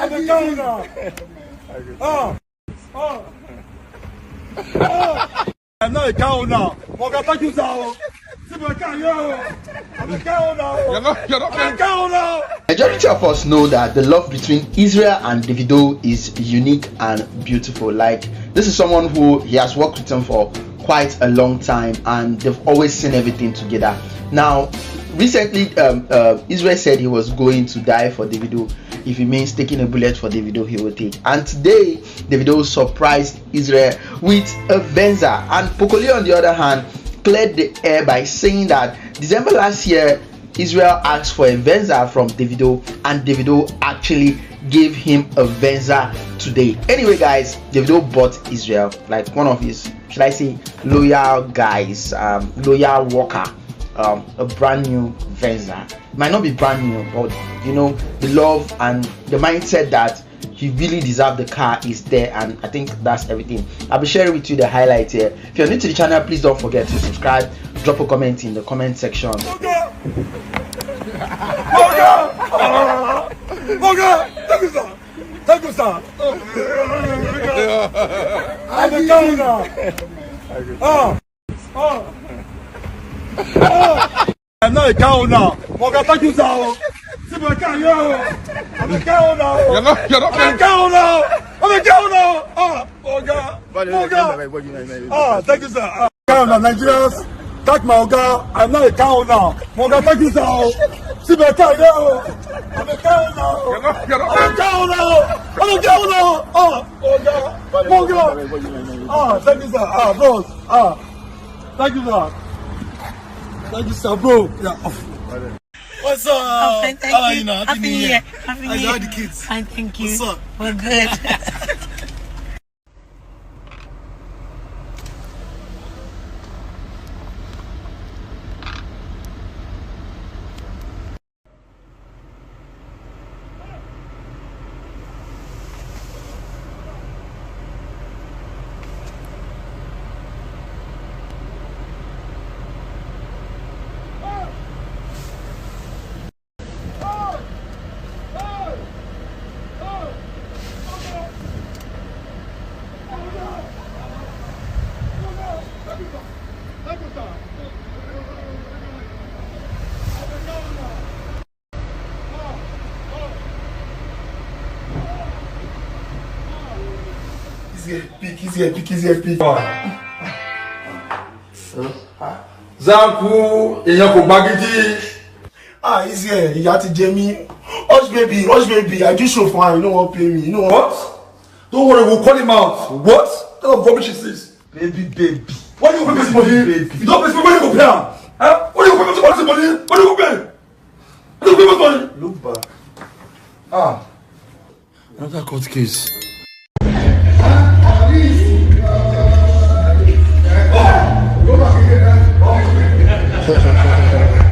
I'm a cow now. I'm not a cow now. Thank you, Zao. I'm a cow now. You're not a cow now. Majority of us know that the love between Israel and Davido is unique and beautiful. Like, this is someone who he has worked with him for quite a long time, and they've always seen everything together. Now, recently, Israel said he was going to die for Davido. If it means taking a bullet for Davido, he will take. And today, Davido surprised Israel with a Venza. And Pokoli, on the other hand, cleared the air by saying that December last year, Israel asked for a Venza from Davido, and Davido actually gave him a Venza today. Anyway, guys, Davido bought Israel, like one of his, should I say, loyal guys, loyal worker, a brand new Venza. It might not be brand new, but you know, the love and the mindset that he really deserved the car is there, and I think that's everything. I'll be sharing with you the highlight here. If you're new to the channel, please don't forget to subscribe, drop a comment in the comment section. Thank you, sir. Thank you, sir. I'm a cow now. I'm not a cow now. Thank you, sir. I'm a cow now. I'm a cow now. I'm a cow now. I'm a cow now. Thank you, sir. Cow now, Nigerians. Thank my Oga. I'm not a cow now. Thank you, sir. I'm a cow now. I'm a cow now. I'm a cow now. I'm a cow now. Thank you, sir. Bro. Thank you, sir. Thank you, sir, bro. Yeah. What's up? Oh, fine, thank How are you. you now? Happy New Year. Happy New Year. How's the kids? Fine, thank you. What's up? We're good. He's here, pick. Zanku, èèyàn kò gbagidi. He's here. He had to Jamie. Hush baby. I just show for him. You don't want to play me. You know what? Don't worry, we'll call him out. What? What kind of rubbish is this? Baby. Why do you pay this money? If you don't pay this money, where do you go pay him? Huh? Where do you go pay this money? Where do you go pay? Where do you go pay this money? Look back. Another court case.